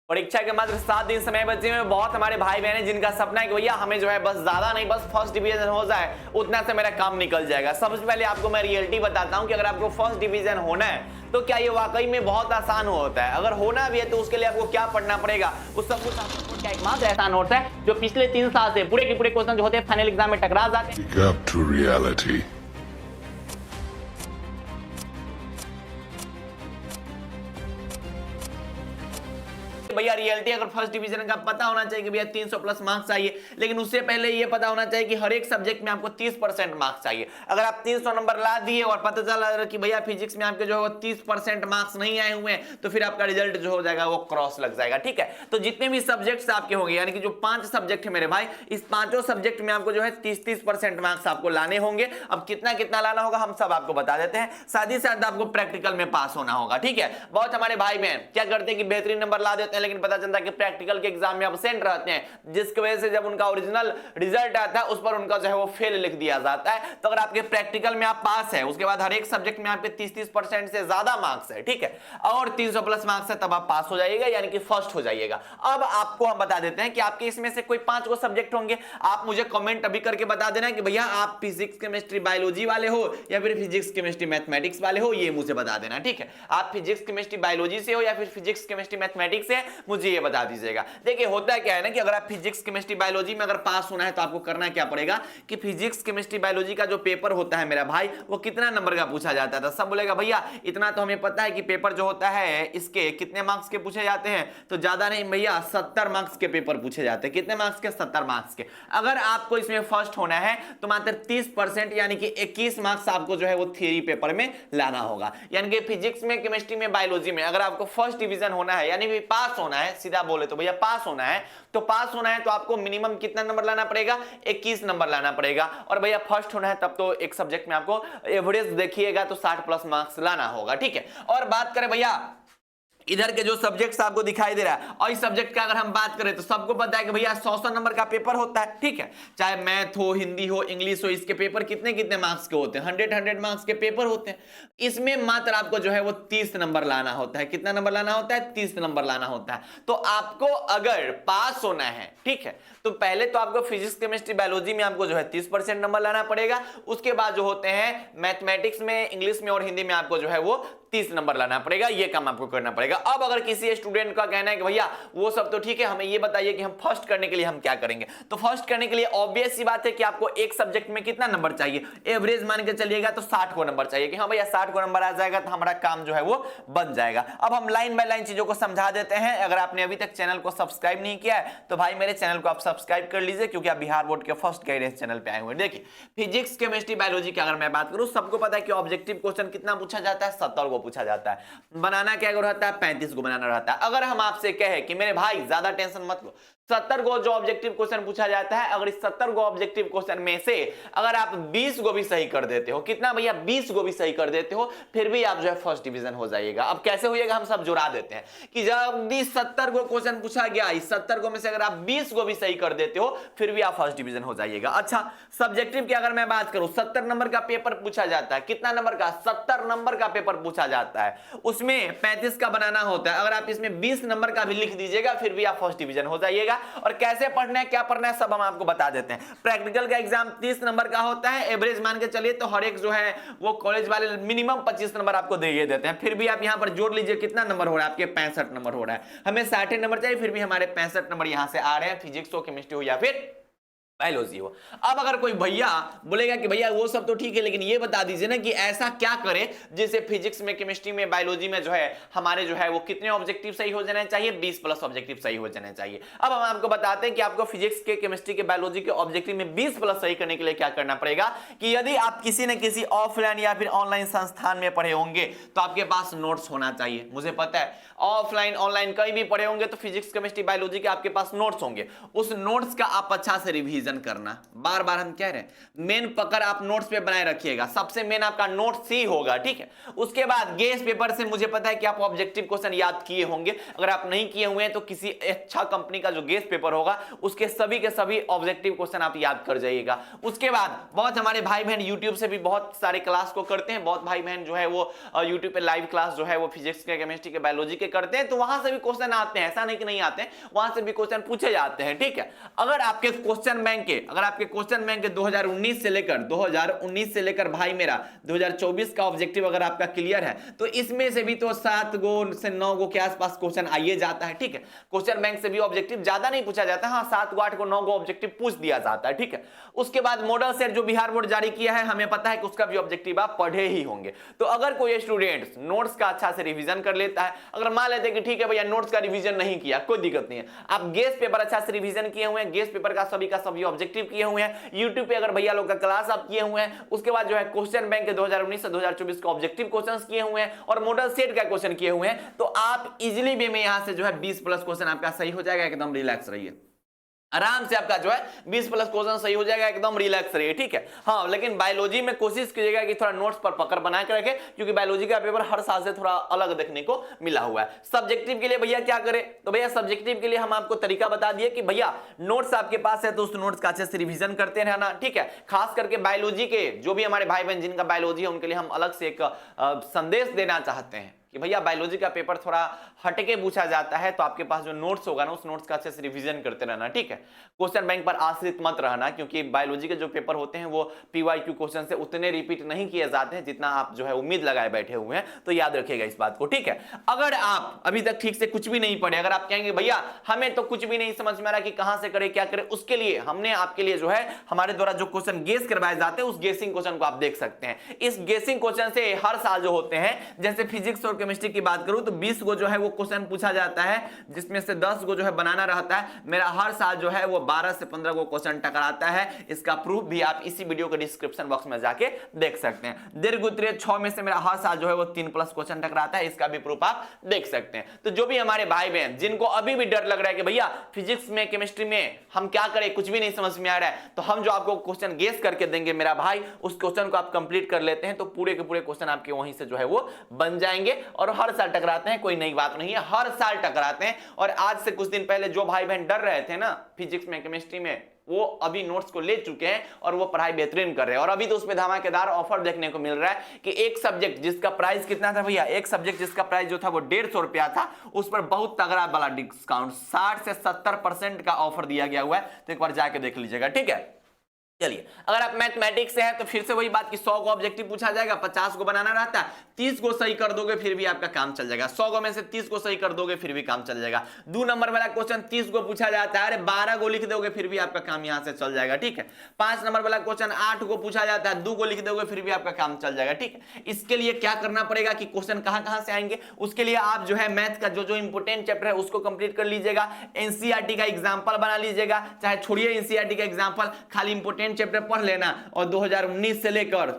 परीक्षा के मात्र 7 दिन समय बचे हुए, बहुत हमारे भाई बहन हैं जिनका सपना है कि भैया हमें जो है बस ज्यादा नहीं, बस फर्स्ट डिवीजन हो जाए, उतना से मेरा काम निकल जाएगा। सबसे पहले आपको मैं रियलिटी बताता हूं कि अगर आपको फर्स्ट डिवीजन होना है तो क्या ये वाकई में बहुत आसान होता है। अगर होना भी है तो उसके लिए आपको क्या पढ़ना पड़ेगा, उस सब कुछ आपको क्या एकमात्र ऐसा नोट्स है जो पिछले 3 साल से पूरे के पूरे क्वेश्चन जो होते हैं फाइनल एग्जाम में टकरा जाते हैं। भैया रियलिटी अगर फर्स्ट डिवीजन का पता होना चाहिए कि भैया 300 प्लस मार्क्स चाहिए, लेकिन उससे पहले ये पता होना चाहिए कि हर एक सब्जेक्ट में आपको 30% मार्क्स चाहिए। अगर आप 300 नंबर ला दिए और पता चला कि भैया फिजिक्स में आपके जो है 30% मार्क्स नहीं आए हुए हैं, तो फिर आपका रिजल्ट जो हो जाएगा वो क्रॉस लग जाएगा। ठीक है, तो जितने भी सब्जेक्ट्स आपके होंगे, यानी कि जो 5 सब्जेक्ट है मेरे भाई, इस पांचों सब्जेक्ट में आपको जो है 30-30% मार्क्स आपको लाने होंगे। अब कितना कितना लाना होगा हम सब आपको बता देते हैं, साथ ही साथ आपको प्रैक्टिकल में पास होना होगा। ठीक है, बहुत हमारे भाई बहन क्या करते हैं कि बेहतरीन नंबर ला देते हैं, लेकिन पता चलता है कि प्रैक्टिकल के एग्जाम में अब्सेंट रहते हैं, जिसकी वजह से जब उनका ओरिजिनल रिजल्ट आता है उस पर उनका जो है वो फेल लिख दिया जाता है। तो अगर आपके प्रैक्टिकल में आप पास है, उसके बाद हर एक सब्जेक्ट में आपके 30-30% से ज्यादा मार्क्स है, ठीक है, और 300 प्लस मार्क्स है, तब आप पास हो जाइएगा, यानी कि फर्स्ट हो जाइएगा। अब आपको हम बता देते हैं कि आपके इसमें से कोई 5 को सब्जेक्ट होंगे। आप मुझे कमेंट अभी करके बता देना कि भैया आप फिजिक्स केमिस्ट्री बायोलॉजी वाले हो या फिर फिजिक्स केमिस्ट्री मैथमेटिक्स वाले हो, ये मुझे बता देना। ठीक है, आप फिजिक्स केमिस्ट्री बायोलॉजी से हो या फिर फिजिक्स केमिस्ट्री मैथमेटिक्स से, मुझे ये बता दीजिएगा। देखिए होता क्या है ना कि अगर आप फिजिक्स केमिस्ट्री बायोलॉजी में अगर पास होना है तो आपको करना क्या पड़ेगा कि फिजिक्स केमिस्ट्री बायोलॉजी का जो पेपर होता है मेरा भाई, वो कितना नंबर का पूछा जाता था। सब बोलेगा भैया इतना तो हमें पता है कि पेपर जो होता है इसके कितने मार्क्स के पूछे जाते हैं, तो ज्यादा नहीं भैया 70 मार्क्स के पेपर पूछे जाते हैं। कितने मार्क्स के? 70 मार्क्स के। अगर आपको इसमें फर्स्ट होना है तो मात्र 30% यानी कि 21 मार्क्स आपको जो है वो थ्योरी पेपर में लाना होगा। यानी कि फिजिक्स में, केमिस्ट्री में, बायोलॉजी में अगर आपको फर्स्ट डिवीजन होना है, यानी कि पास होना है, सीधा बोले तो भैया पास होना है, तो पास होना है तो आपको मिनिमम कितना नंबर लाना पड़ेगा? 21 नंबर लाना पड़ेगा। और भैया फर्स्ट होना है तब तो एक सब्जेक्ट में आपको एवरेज देखिएगा तो 60 प्लस मार्क्स लाना होगा। ठीक है, और बात करें भैया इधर के जो सब्जेक्ट्स आपको दिखाई दे रहा है, और इस सब्जेक्ट का अगर हम बात करें तो सबको पता है कि भैया 100 नंबर का पेपर होता है। ठीक है, चाहे मैथ हो, हिंदी हो, इंग्लिश हो, इसके पेपर कितने कितने मार्क्स के होते हैं? 100 मार्क्स के पेपर होते हैं। इसमें मात्र आपको जो है वो 30 नंबर लाना होता है। कितना नंबर लाना होता है? 30 नंबर लाना होता है। तो आपको अगर पास होना है, ठीक है, तो पहले तो आपको फिजिक्स केमिस्ट्री बायोलॉजी में आपको जो है 30% नंबर लाना पड़ेगा। उसके बाद जो होते हैं मैथमेटिक्स में, इंग्लिश में और हिंदी में आपको जो है वो 30 नंबर लाना पड़ेगा। ये काम आपको करना पड़ेगा। अब अगर किसी स्टूडेंट का कहना है कि भैया वो सब तो ठीक है, हमें ये बताइए कि हम फर्स्ट करने के लिए हम क्या करेंगे, तो फर्स्ट करने के लिए ऑब्वियस सी बात है कि आपको एक सब्जेक्ट में कितना नंबर चाहिए? एवरेज मान के चलिएगा तो 60 को नंबर चाहिए कि हाँ भैया 60 को नंबर आ जाएगा तो हमारा काम जो है वो बन जाएगा। अब हम लाइन बाय लाइन चीजों को समझा देते हैं। अगर आपने अभी तक चैनल को सब्सक्राइब नहीं किया है तो भाई मेरे चैनल को आप सब्सक्राइब कर लीजिए, क्योंकि आप बिहार बोर्ड के फर्स्ट गाइडेंस चैनल पे आए हुए हैं। देखिए फिजिक्स केमिस्ट्री बायोलॉजी की अगर मैं बात करूं, सबको पता है कि ऑब्जेक्टिव क्वेश्चन कितना पूछा जाता है? 70 को पूछा जाता है। बनाना क्या रहता है? 35 को बनाना रहता है। अगर हम आपसे कहे कि मेरे भाई ज्यादा टेंशन मत लो, 70 को जो ऑब्जेक्टिव क्वेश्चन पूछा जाता है, अगर इस 70 को ऑब्जेक्टिव क्वेश्चन में से अगर आप 20 को भी सही कर देते हो, कितना भैया? 20 को भी सही कर देते हो, फिर भी आप जो है फर्स्ट डिवीजन हो जाइएगा। अब कैसे होइएगा? हम सब जुड़ा देते हैं कि जब 70 को क्वेश्चन पूछा गया, इस 70 को में से अगर आप 20 को भी सही कर देते हो, फिर भी आप फर्स्ट डिवीजन हो जाइएगा। अच्छा, सब्जेक्टिव की अगर मैं बात करूं, 70 नंबर का पेपर पूछा जाता है। कितना नंबर का? 70 नंबर का पेपर पूछा जाता है। उसमें 35 का बनाना होता है। अगर आप इसमें 20 नंबर का भी लिख दीजिएगा, फिर भी आप फर्स्ट डिवीजन हो जाइएगा। और कैसे पढ़ना है, क्या पढ़ना है, सब हम आपको बता देते हैं। प्रैक्टिकल का एग्जाम 30 नंबर का होता है। एवरेज मान के चलिए तो हर एक जो है वो कॉलेज वाले मिनिमम 25 नंबर आपको दे देते हैं। फिर भी आप यहां पर जोड़ लीजिए कितना नंबर हो रहा है आपके? 65 नंबर हो रहा है। हमें 60 नंबर चाहिए, फिर भी हमारे 65 नंबर यहां से आ रहे हैं, फिजिक्स हो, केमिस्ट्री हो या फिर बायोलॉजी हो। अब अगर कोई भैया बोलेगा कि भैया वो सब तो ठीक है, लेकिन ये बता दीजिए ना कि ऐसा क्या करें जिससे फिजिक्स में, केमिस्ट्री में, बायोलॉजी में जो है हमारे जो है वो कितने ऑब्जेक्टिव सही हो जाने चाहिए? 20 प्लस ऑब्जेक्टिव सही हो जाने चाहिए। अब हम आपको बताते हैं कि आपको फिजिक्स के, केमिस्ट्री के, बायोलॉजी के ऑब्जेक्टिव में 20 प्लस सही करने के लिए क्या करना पड़ेगा कि यदि आप किसी न किसी ऑफलाइन या फिर ऑनलाइन संस्थान में पढ़े होंगे तो आपके पास नोट्स होना चाहिए। मुझे पता है ऑफलाइन ऑनलाइन कहीं भी पढ़े होंगे तो फिजिक्स, केमिस्ट्री, बायोलॉजी के आपके पास नोट्स होंगे। उस नोट्स का आप अच्छा से रिवीजन रिवीजन करना। बार बार हम कह रहे हैं मेन पकड़ आप नोट्स पे बनाए रखिएगा, सबसे मेन आपका नोट्स ही होगा, ठीक है। उसके बाद गेस पेपर से मुझे पता है कि आप ऑब्जेक्टिव क्वेश्चन याद किए होंगे, अगर आप नहीं किए हुए हैं तो किसी अच्छा कंपनी का जो गेस पेपर होगा उसके सभी के सभी ऑब्जेक्टिव क्वेश्चन आप याद कर जाइएगा। उसके बाद बहुत हमारे भाई बहन यूट्यूब से भी बहुत सारे क्लास को करते हैं, बहुत भाई बहन जो है वो यूट्यूब पे लाइव क्लास जो है वो फिजिक्स के, केमिस्ट्री के, बायोलॉजी के करते हैं, तो वहां से भी क्वेश्चन आते हैं, ऐसा नहीं कि नहीं आते हैं, वहां से भी क्वेश्चन पूछे जाते हैं, ठीक है। अगर आपके क्वेश्चन बैंक के 2019 से लेकर भाई मेरा 2024 का ऑब्जेक्टिव अगर आपका क्लियर है तो इसमें से भी तो 7 गो से 9 गो के आसपास क्वेश्चन आइए जाता है, ठीक है। क्वेश्चन बैंक से भी ऑब्जेक्टिव ज्यादा नहीं पूछा जाता, हाँ 7 गो 8 गो 9 गो ऑब्जेक्टिव पूछ दिया जाता है, ठीक है। उसके बाद मॉडल सेट जो बिहार बोर्ड जारी किया है, हमें पता है कि उसका भी ऑब्जेक्टिव आप पढ़े ही होंगे। तो अगर कोई स्टूडेंट नोट्स का अच्छा से रिवीजन कर लेता है, अगर मान लेते हैं कि ठीक है भैया नोट्स का रिवीजन नहीं किया, कोई दिक्कत नहीं है, आप गेस पेपर अच्छा से रिवीजन किए हुए हैं, गेस पेपर का सभी ऑब्जेक्टिव किए हुए हैं, यूट्यूब पे अगर भैया लोग का क्लास आप किए हुए हैं, उसके बाद जो है क्वेश्चन बैंक के 2019 से 2024 का ऑब्जेक्टिव क्वेश्चंस किए हुए हैं और मॉडल सेट का क्वेश्चन किए हुए हैं, तो आप इजीली वे में यहां से जो है 20 प्लस क्वेश्चन आपका सही हो जाएगा। एकदम रिलैक्स रहिए, आराम से आपका जो है 20 प्लस क्वेश्चन सही हो जाएगा, एकदम रिलैक्स रहिए, ठीक है। हाँ लेकिन बायोलॉजी में कोशिश कीजिएगा कि थोड़ा नोट्स पर पकड़ बना के रखें, क्योंकि बायोलॉजी का पेपर हर साल से थोड़ा अलग देखने को मिला हुआ है। सब्जेक्टिव के लिए भैया क्या करें, तो भैया सब्जेक्टिव के लिए हम आपको तरीका बता दिए कि भैया नोट्स आपके पास है तो उस नोट्स का अच्छे से रिवीजन करते रहना, ठीक है। खास करके बायोलॉजी के जो भी हमारे भाई बहन जिनका बायोलॉजी है उनके लिए हम अलग से एक संदेश देना चाहते हैं कि भैया बायोलॉजी का पेपर थोड़ा हटके पूछा जाता है, तो आपके पास जो नोट्स होगा ना उस नोट्स का अच्छे से रिवीजन करते रहना, ठीक है। क्वेश्चन बैंक पर आश्रित मत रहना, क्योंकि बायोलॉजी के जो पेपर होते हैं वो पीवाईक्यू क्वेश्चन से उतने रिपीट नहीं किए जाते हैं जितना आप जो है उम्मीद लगाए बैठे हुए हैं, तो याद रखिएगा इस बात को, ठीक है। अगर आप अभी तक ठीक से कुछ भी नहीं पढ़े, अगर आप कहेंगे भैया हमें तो कुछ भी नहीं समझ में आ रहा कि कहां से करें क्या करें, उसके लिए हमने आपके लिए जो है हमारे द्वारा जो क्वेश्चन गेस करवाए जाते हैं उस गेसिंग क्वेश्चन को आप देख सकते हैं। इस गेसिंग क्वेश्चन से हर साल जो होते हैं, जैसे फिजिक्स और केमिस्ट्री की बात करूं तो 20 गो जो है वो क्वेश्चन पूछा जाता है, जिसमें से 10 गो जो है बनाना रहता है। मेरा हर साल जो है वो 12 से 15 गो क्वेश्चन टकराता है, इसका प्रूफ भी आप इसी वीडियो के डिस्क्रिप्शन बॉक्स में जाके देख सकते हैं। दीर्घ उत्तरीय 6 में से मेरा हर साल जो है वो 3 प्लस क्वेश्चन टकराता है, इसका भी प्रूफ आप देख सकते हैं। तो जो भी हमारे भाई बहन जिनको अभी भी डर लग रहा है कि भैया फिजिक्स में केमिस्ट्री में हम क्या करें, कुछ भी नहीं समझ में आ रहा है, तो हम जो आपको क्वेश्चन गेस करके देंगे मेरा भाई, उस क्वेश्चन को आप कंप्लीट कर लेते हैं तो पूरे के पूरे क्वेश्चन आपके वहीं से जो है वो बन जाएंगे। और हर साल टकराते हैं, कोई नई बात नहीं है, हर साल टकराते हैं। और आज से कुछ दिन पहले जो भाई बहन डर रहे थे ना फिजिक्स में केमिस्ट्री में, वो अभी नोट्स को ले चुके हैं और वो पढ़ाई बेहतरीन कर रहे हैं। और अभी तो उसमें धमाकेदार ऑफर देखने को मिल रहा है कि एक सब्जेक्ट जिसका प्राइस कितना था भैया, एक सब्जेक्ट जिसका प्राइस जो था वो 150 रुपया था, उस पर बहुत तगड़ा वाला डिस्काउंट 60 से 70% का ऑफर दिया गया हुआ है, तो एक बार जाके देख लीजिएगा, ठीक है। चलिए, अगर आप मैथमेटिक्स से हैं तो फिर से वही बात कि 100 को ऑब्जेक्टिव पूछा जाएगा, 50 को बनाना रहता है, 30 को सही कर दोगे फिर भी आपका काम चल जाएगा। 100 को में से 30 को सही कर दोगे फिर भी काम चल जाएगा। 2 नंबर वाला क्वेश्चन 30 को पूछा जाता है, अरे 12 को लिख दोगे फिर भी आपका काम यहां से चल जाएगा, ठीक है। 5 नंबर वाला क्वेश्चन 8 को पूछा जाता है, 2 को लिख दोगे फिर भी आपका काम चल जाएगा, ठीक है। इसके लिए क्या करना पड़ेगा कि क्वेश्चन कहां से आएंगे, उसके लिए आप जो है मैथ का जो इंपोर्टेंट चैप्टर है उसको कंप्लीट कर लीजिएगा, एनसीईआरटी का एग्जांपल बना लीजिएगा, चाहे छोड़िए एनसीईआरटी का एग्जांपल, खाली इंपोर्टेंट चैप्टर पढ़ लेना और 2019 से लेकर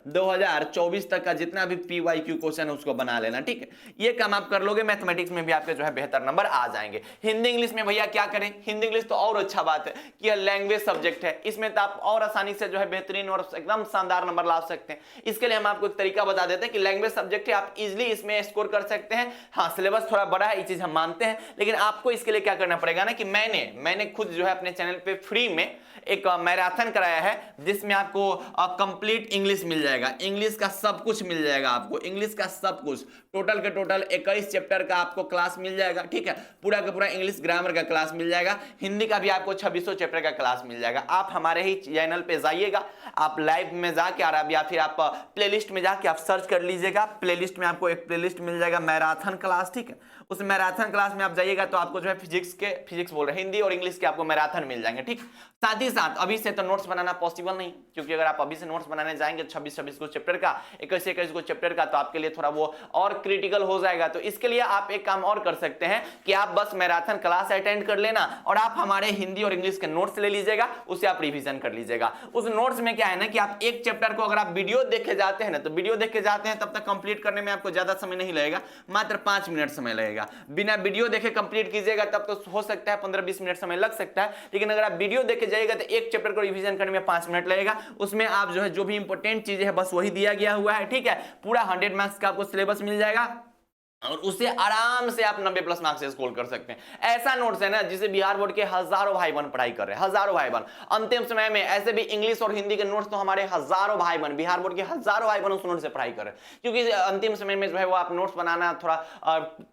2024 तक का जितना भी पीवाईक्यू क्वेश्चन है उसको बना लेना, ठीक है। ये काम आप कर लोगे, मैथमेटिक्स में भी आपके जो है बेहतर नंबर आ जाएंगे। हिंदी इंग्लिश में भैया क्या करें, हिंदी इंग्लिश तो और अच्छा बात है कि यह लैंग्वेज सब्जेक्ट है, इसमें तो आप और आसानी से जो है बेहतरीन और एकदम शानदार नंबर ला सकते हैं। इसके लिए हम आपको एक तरीका बता देते हैं कि लैंग्वेज सब्जेक्ट है, आप इजिली इसमें स्कोर कर सकते हैं। हाँ सिलेबस थोड़ा बड़ा है, ये चीज हम मानते हैं, लेकिन आपको इसके लिए क्या करना पड़ेगा ना कि मैंने खुद जो है अपने चैनल पे फ्री में एक मैराथन कराया है, जिसमें आपको कंप्लीट इंग्लिश मिल जाएगा, इंग्लिश का सब कुछ मिल जाएगा आपको, इंग्लिश का सब कुछ टोटल के टोटल 21 चैप्टर का आपको क्लास मिल जाएगा, ठीक है। पूरा का पूरा इंग्लिश ग्रामर का क्लास मिल जाएगा, हिंदी का भी आपको 2600 चैप्टर का क्लास मिल जाएगा। आप हमारे ही चैनल पे जाइएगा, आप लाइव में जाके और या फिर आप प्लेलिस्ट में जाके आप सर्च कर लीजिएगा, प्लेलिस्ट में आपको एक प्लेलिस्ट मिल जाएगा मैराथन क्लास, ठीक है। उस मैराथन क्लास में आप जाइएगा तो आपको जो है फिजिक्स बोल रहे हिंदी और इंग्लिश के आपको मैराथन मिल जाएंगे, ठीक। साथ ही साथ साथ अभी से तो नोट्स बनाना पॉसिबल नहीं, क्योंकि अगर आप अभी से नोट्स बनाने जाएंगे 26 को चैप्टर का, 21 को चैप्टर का, तो आपके लिए थोड़ा वो और क्रिटिकल हो जाएगा। तो इसके लिए आप एक काम और कर सकते हैं कि आप बस मैराथन क्लास अटेंड कर लेना और आप हमारे हिंदी और इंग्लिश के नोट्स ले लीजिएगा, उसे आप रिवीजन कर लीजिएगा। उस नोट्स में क्या है ना कि आप एक चैप्टर को अगर आप वीडियो देख के जाते हैं ना, तो वीडियो देख के जाते हैं तब तक कंप्लीट करने में आपको ज्यादा समय नहीं लगेगा, मात्र 5 मिनट समय लगेगा। बिना वीडियो देखे कंप्लीट कीजिएगा तब तो हो सकता है 15-20 मिनट समय लग सकता है, लेकिन अगर आप वीडियो देख के जाइएगा तो एक चैप्टर को रिवीजन करने में 5 मिनट लगेगा। उसमें आप जो है जो भी इंपॉर्टेंट चीजें हैं बस वही दिया गया हुआ है, ठीक है। पूरा 100 मार्क्स का आपको सिलेबस मिल जाएगा और उसे आराम से आप 90+ मार्क्स से स्कोर कर सकते हैं। ऐसा नोट्स है ना जिसे बिहार बोर्ड के हजारों भाई बहन पढ़ाई कर रहे हैं, हजारों भाई बहन। अंतिम समय में ऐसे भी इंग्लिश और हिंदी के नोट्स तो हमारे हजारों भाई बहन, बिहार बोर्ड के हजारों भाई बहन उस नोट से पढ़ाई कर रहे हैं, क्योंकि अंतिम समय में जो है वो आप नोट्स बनाना थोड़ा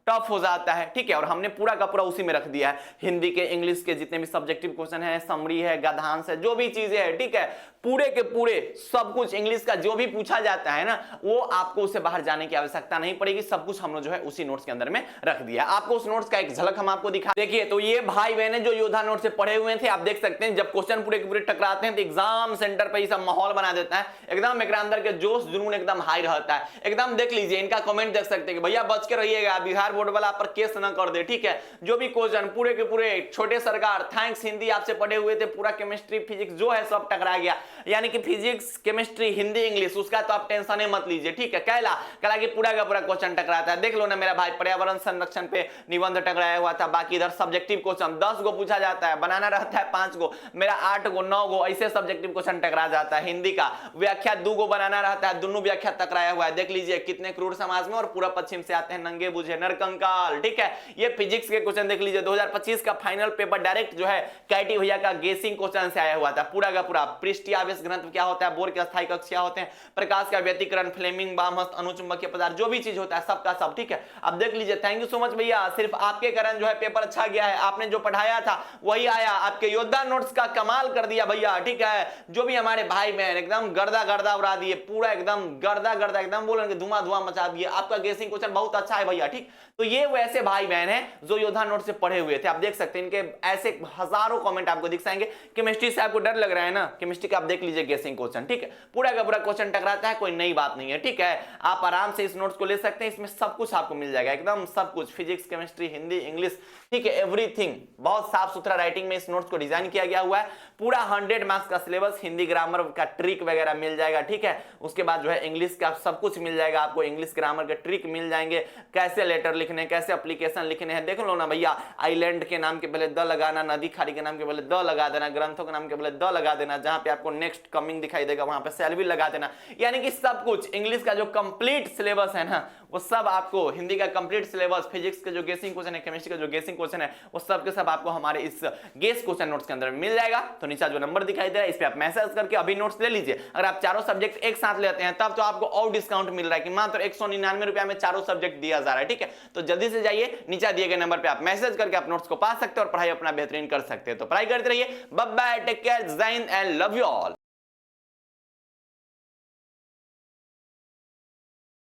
टफ हो जाता है, ठीक है। और हमने पूरा का पूरा उसी में रख दिया है, हिंदी के इंग्लिश के जितने भी सब्जेक्टिव क्वेश्चन है, समरी है, गद्यांश है, जो भी चीजें है, ठीक है, पूरे के पूरे सब कुछ इंग्लिश का जो भी पूछा जाता है ना, वो आपको उससे बाहर जाने की आवश्यकता नहीं पड़ेगी। सब कुछ हम लोग जो है उसी नोट्स के अंदर में रख दिया। आपको उस नोट्स का एक झलक हम आपको दिखा, देखिए। तो ये भाई बहन जो योद्धा नोट से पढ़े हुए थे, आप देख सकते हैं जब क्वेश्चन पूरे के पूरे टकराते हैं तो एग्जाम सेंटर पे ये सब माहौल बना देता है, एकदम एक अंदर के जोश जुनून एकदम हाई रहता है, एकदम। देख लीजिए इनका कमेंट देख सकते हैं कि भैया बच के रहिएगा, बिहार बोर्ड वाला पर केस ना कर दे, ठीक है। जो भी क्वेश्चन पूरे के पूरे, छोटे सरकार थैंक्स, हिंदी आपसे पढ़े हुए थे, पूरा केमिस्ट्री फिजिक्स जो है सब टकरा गया, यानी कि फिजिक्स, केमिस्ट्री, हिंदी, इंग्लिश, उसका तो आप टेंशन मत लीजिए, ठीक है। कहला कि पूरा का पूरा क्वेश्चन टकराता है। देख लो ना मेरा भाई, पर्यावरण संरक्षण पे निबंध टकराया हुआ था, बाकी इधर सब्जेक्टिव क्वेश्चन 10 गो पूछा जाता है, बनाना रहता है 5 गो, मेरा 8 गो 9 गो ऐसे सब्जेक्टिव क्वेश्चन टकरा जाता है। हिंदी का व्याख्या 2 गो बनाना रहता है, दोनों व्याख्या टकराया हुआ है। देख लीजिए कितने क्रूर समाज में, और पूरा पश्चिम से आते हैं नंगे बुझे नरकंकाल, ठीक है। ये फिजिक्स के क्वेश्चन देख लीजिए, 2025 का फाइनल पेपर डायरेक्ट जो है कैटी भैया का गेसिंग क्वेश्चन से आया हुआ था, पूरा का पूरा। पृष्ठीय आवेश घनत्व क्या होता है, बोर के अस्थायी कक्ष क्या होते हैं, प्रकाश का व्यतिकरण, फ्लेमिंग, बामहस्त, अनुचुंबकीय पदार्थ, जो भी चीज होता है सबका सब, ठीक है। अब देख लीजिए, थैंक यू सो मच भैया, सिर्फ आपके कारण जो है पेपर अच्छा गया है, आपने जो पढ़ाया था वही आया, आपके योद्धा नोट्स का कमाल कर दिया भैया, ठीक है। जो भी हमारे भाई बहन एकदम गर्दा गर्दा उड़ा दिए, पूरा एकदम गर्दा गर्दा एकदम बोलेंगे धुआं धुआं मचा दिए, आपका गेसिंग क्वेश्चन बहुत अच्छा है भैया, ठीक। तो ये वैसे भाई बहन हैं जो योद्धा नोट से पढ़े हुए थे। आप देख सकते हैं इनके ऐसे हजारों कमेंट आपको दिख जाएंगे। केमिस्ट्री से आपको डर लग रहा है ना, केमिस्ट्री का आप देख लीजिए गेसिंग क्वेश्चन, ठीक है, पूरा का पूरा क्वेश्चन टकराता है, कोई नई बात नहीं है, ठीक है। आप आराम से इस नोट्स को ले सकते हैं, इसमें सब कुछ आपको मिल जाएगा, एकदम सब कुछ, फिजिक्स, केमिस्ट्री, हिंदी, इंग्लिश, ठीक है, एवरीथिंग। बहुत साफ सुथरा राइटिंग में इस नोट्स को डिजाइन किया गया हुआ है। पूरा 100 मार्क्स का सिलेबस, हिंदी ग्रामर का ट्रिक वगैरह मिल जाएगा, ठीक है। उसके बाद जो है इंग्लिश का सब कुछ मिल जाएगा आपको, इंग्लिश ग्रामर के ट्रिक मिल जाएंगे, कैसे लेटर लिखने, कैसे एप्लीकेशन लिखने हैं। देख लो ना भैया, आइलैंड के नाम के पहले द लगाना, नदी खाड़ी के नाम के पहले द लगा देना, ग्रंथों के नाम के पहले द लगा देना, जहां पे आपको नेक्स्ट कमिंग दिखाई देगा वहां पे शैल भी लगा देना, यानी कि सब कुछ इंग्लिश का जो कंप्लीट सिलेबस है ना वो सब आपको, हिंदी का कंप्लीट सिलेबस, फिजिक्स के जो गेसिंग क्वेश्चन है, केमिस्ट्री का जो गेसिंग क्वेश्चन है, वो सब के सब आपको हमारे इस गेस क्वेश्चन नोट्स के अंदर मिल जाएगा। तो नीचे जो नंबर दिखाई दे रहा है इस पे आप मैसेज करके अभी नोट्स ले लीजिए। अगर आप चारों सब्जेक्ट एक साथ लेते हैं तब तो आपको और डिस्काउंट मिल रहा है कि मात्र 199 रुपया में चारों सब्जेक्ट दिया जा रहा है, ठीक है। तो जल्दी से जाइए, नीचे दिए गए नंबर पे आप मैसेज करके आप नोट्स को पा सकते हैं और पढ़ाई अपना बेहतरीन कर सकते हैं। तो पढ़ाई करते रहिए, बाय बाय, टेक केयर, जय Hind and love you all.